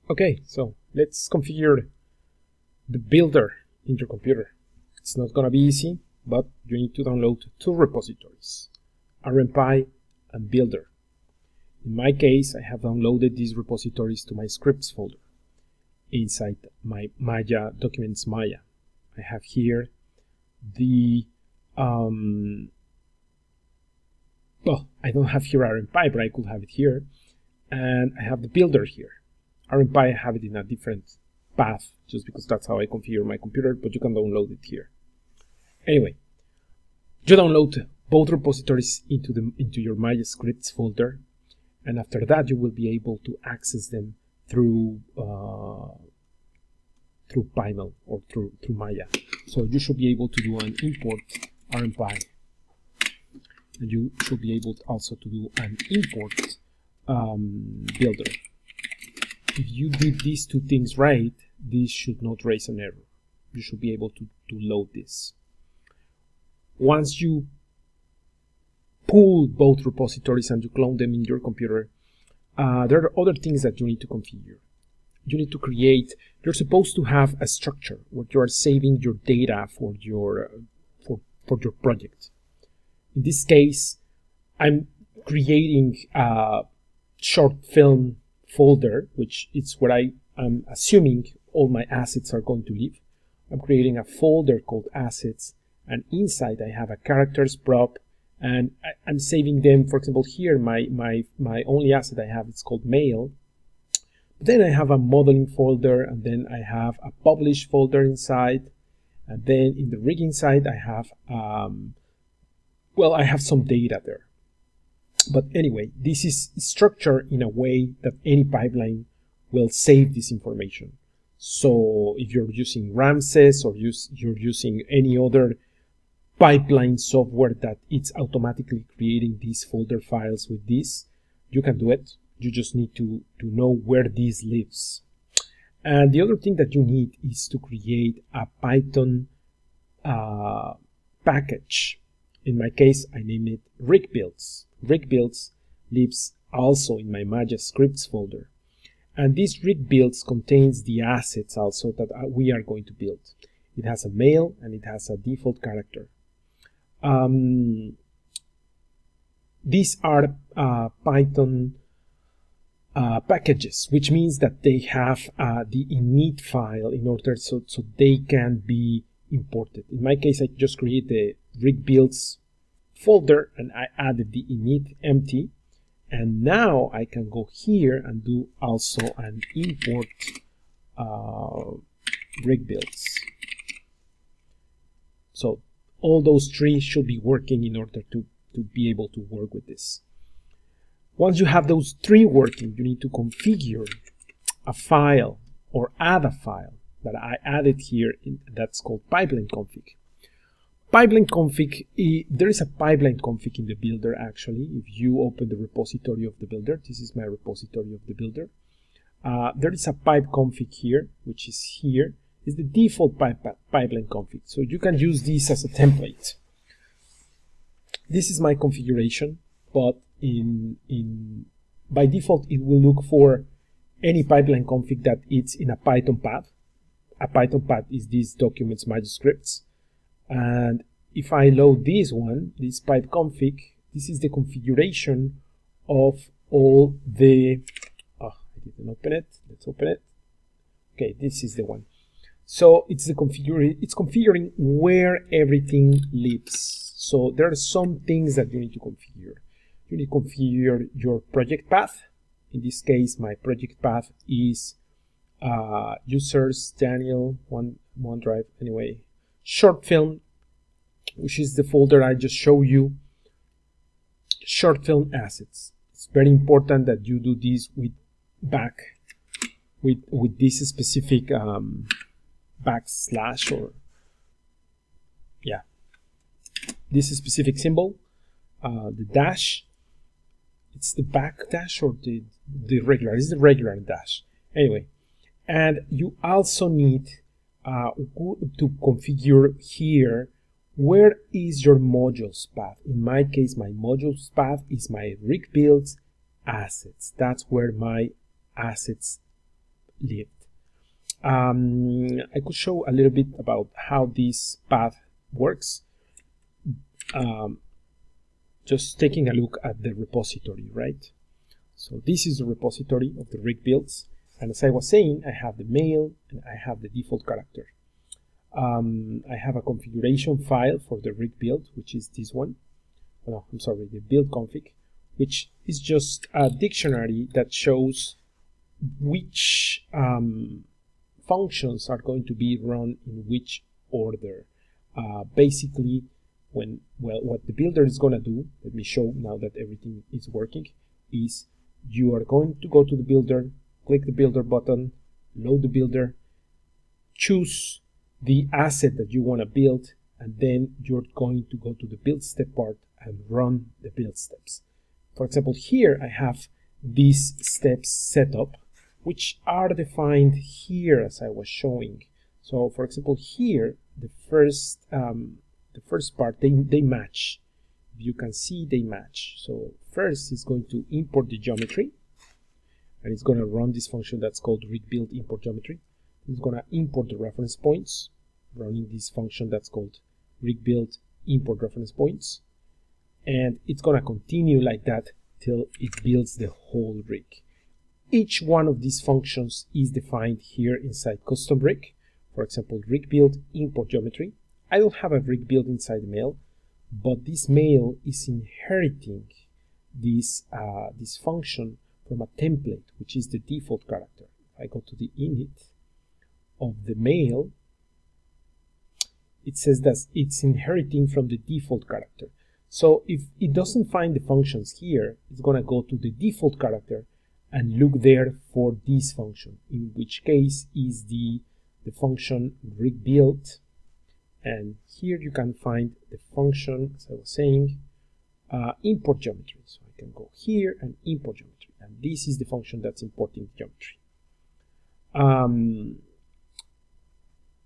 Okay, so let's configure the builder in your computer. It's not gonna be easy, but you need to download two repositories, RMPY and builder. In my case, I have downloaded these repositories to my scripts folder inside my Maya documents Maya. I have here the well, I don't have here RMPY, but I could have it here, and I have the builder here. RMPY, I have it in a different path just because that's how I configure my computer, but you can download it here. Anyway, you download both repositories into your Maya scripts folder, and after that you will be able to access them through PyML or through Maya. So you should be able to do an import RMPY, and you should be able also to do an import builder. If you did these two things right, this should not raise an error. You should be able to load this. Once you pull both repositories and you clone them in your computer, there are other things that you need to configure. You need to create, you're supposed to have a structure where you are saving your data for your project. In this case, I'm creating a short film folder, which is where I am assuming all my assets are going to live. I'm creating a folder called assets, and inside I have a characters prop, and I'm saving them. For example, here my only asset I have is called mail. Then I have a modeling folder, and then I have a publish folder inside, and then in the rigging side I have well, I have some data there. But anyway, this is structured in a way that any pipeline will save this information. So if you're using Ramses or you're using any other pipeline software that it's automatically creating these folder files with this, you can do it. You just need to know where this lives. And the other thing that you need is to create a Python package. In my case, I named it rig builds. Rig builds lives also in my Maya scripts folder. And this rig builds contains the assets also that we are going to build. It has a mail and it has a default character. These are Python packages, which means that they have the init file in order so they can be imported. In my case, I just create the rig builds folder and I added the init empty, and now I can go here and do also an import rig builds. So all those three should be working in order to be able to work with this. Once you have those three working, you need to configure a file or add a file that I added here that's called pipeline config. Pipeline config, there is a pipeline config in the builder actually. If you open the repository of the builder, this is my repository of the builder. There is a pipe config here, which is here. It's the default pipeline config. So you can use this as a template. This is my configuration, but by default it will look for any pipeline config that it's in a Python path. A Python path is these documents Maya scripts. And if I load this one, this pipe config, this is the configuration of all the I didn't open it. Let's open it. Okay, this is the one. So it's configuring where everything lives. So there are some things that you need to configure. You need to configure your project path. In this case, my project path is users Daniel OneDrive. Anyway, short film, which is the folder I just showed you. Short film assets. It's very important that you do this with this specific backslash or this specific symbol, the dash. It's the back dash or the regular. It's the regular dash. Anyway, and you also need to configure here where is your modules path. In my case, my modules path is my rig builds assets. That's where my assets lived. I could show a little bit about how this path works. Just taking a look at the repository, right? So this is the repository of the rig builds. And as I was saying, I have the mail and I have the default character. I have a configuration file for the rig build, which is this one. No, I'm sorry, the build config, which is just a dictionary that shows which functions are going to be run in which order. Basically, what the builder is going to do, let me show now that everything is working, is you are going to go to the builder, click the builder button, load the builder, choose the asset that you want to build, and then you're going to go to the build step part and run the build steps. For example, here I have these steps set up, which are defined here as I was showing. So for example, here the first part, they match. If you can see, they match. So first it's going to import the geometry, and it's going to run this function that's called rig build import geometry. It's going to import the reference points, running this function that's called rig build import reference points, and it's going to continue like that till it builds the whole rig. Each one of these functions is defined here inside custom rig. For example, rig build import geometry. I don't have a rig build inside the mail, but this mail is inheriting this this function from a template, which is the default character. If I go to the init of the mail, it says that it's inheriting from the default character. So if it doesn't find the functions here, it's going to go to the default character and look there for this function, in which case is the function rig build. And here you can find the function, as I was saying, import geometry. So I can go here and import geometry, and this is the function that's importing geometry.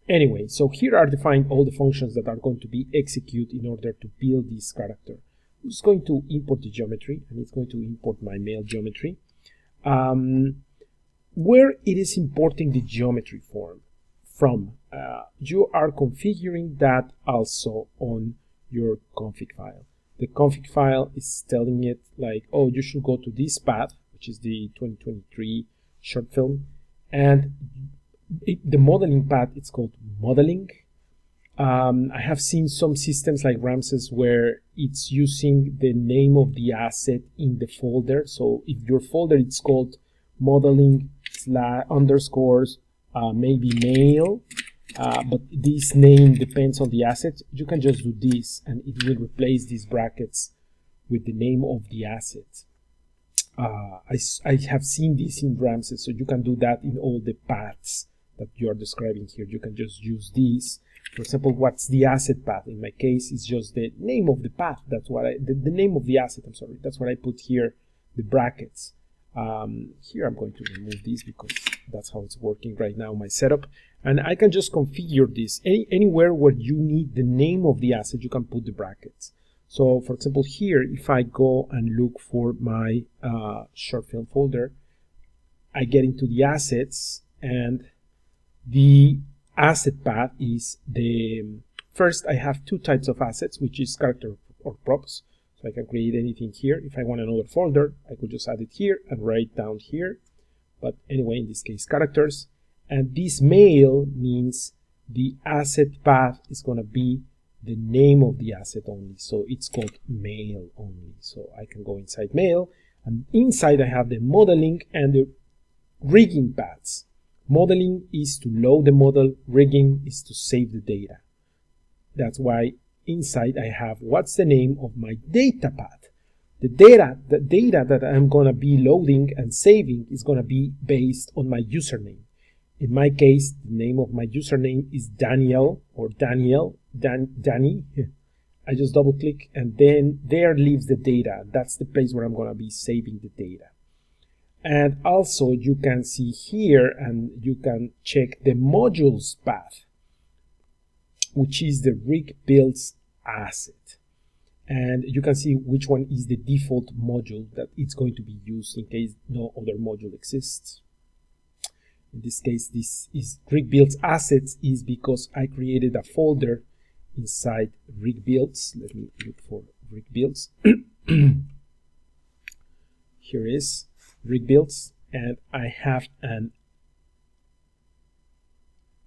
Anyway, so here are defined all the functions that are going to be executed in order to build this character. I'm just going to import the geometry, and it's going to import my mail geometry. Where it is importing the geometry from, you are configuring that also on your config file. The config file is telling it like, oh, you should go to this path, which is the 2023 short film, and the modeling path, it's called modeling. I have seen some systems like Ramses where it's using the name of the asset in the folder. So if your folder it's called modeling / maybe mail, but this name depends on the asset, you can just do this and it will replace these brackets with the name of the asset. I have seen this in Ramses, so you can do that in all the paths that you are describing here. You can just use these. For example, what's the asset path? In my case, it's just the name of the path. That's what the name of the asset. I'm sorry. That's what I put here, the brackets. Here I'm going to remove these because that's how it's working right now, my setup. And I can just configure this. Anywhere where you need the name of the asset, you can put the brackets. So for example, here, if I go and look for my short film folder, I get into the assets, and the asset path is the first. I have two types of assets, which is character or props. So I can create anything here. If I want another folder, I could just add it here and write down here. But anyway, in this case, characters. And this mail means the asset path is going to be the name of the asset only. So it's called mail only. So I can go inside mail, and inside I have the modeling and the rigging paths. Modeling is to load the model, rigging is to save the data. That's why inside I have what's the name of my data path. The data that I'm going to be loading and saving is going to be based on my username. In my case, the name of my username is Daniel or Danny. I just double click, and then there leaves the data. That's the place where I'm going to be saving the data. And also you can see here, and you can check the modules path, which is the rig builds asset. And you can see which one is the default module that it's going to be used in case no other module exists. In this case, this is rig builds assets is because I created a folder inside rig builds. Let me look for rig builds. Here is rig builds, and I have an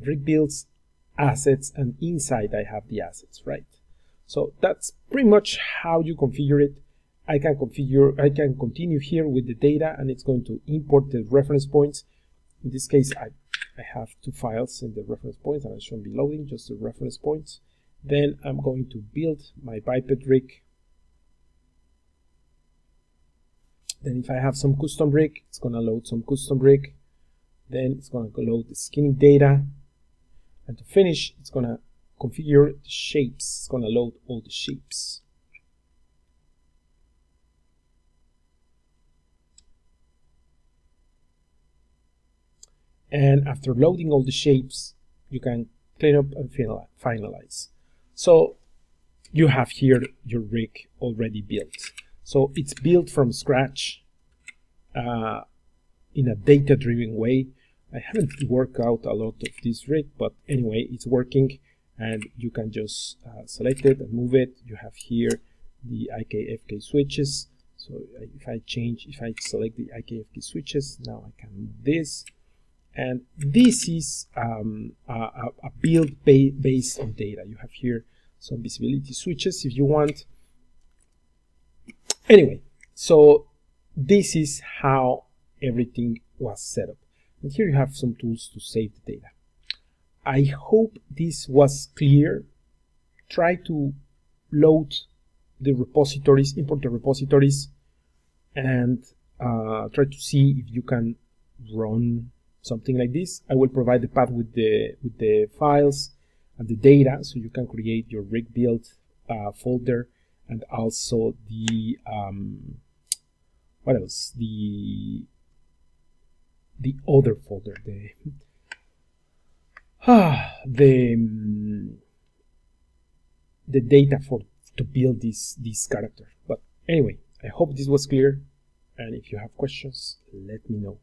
rig builds assets, and inside I have the assets, right? So that's pretty much how you configure it. I can continue here with the data, and it's going to import the reference points. In this case, I have two files in the reference points, and I shouldn't be loading, just the reference points. Then I'm going to build my biped rig. Then if I have some custom rig, it's going to load some custom rig. Then it's going to load the skinning data. And to finish, it's going to configure the shapes. It's going to load all the shapes. And after loading all the shapes, you can clean up and finalize. So you have here your rig already built. So it's built from scratch in a data-driven way. I haven't worked out a lot of this rig, but anyway, it's working, and you can just select it and move it. You have here the IK/FK switches. So if I select the IK/FK switches, now I can move this. And this is a build based on data. You have here some visibility switches if you want. Anyway, so this is how everything was set up. And here you have some tools to save the data. I hope this was clear. Try to load the repositories, import the repositories, and try to see if you can run something like this. I will provide the path with the files and the data, so you can create your rig build folder, and also the what else? The other folder, the data to build this character. But anyway, I hope this was clear, and if you have questions, let me know.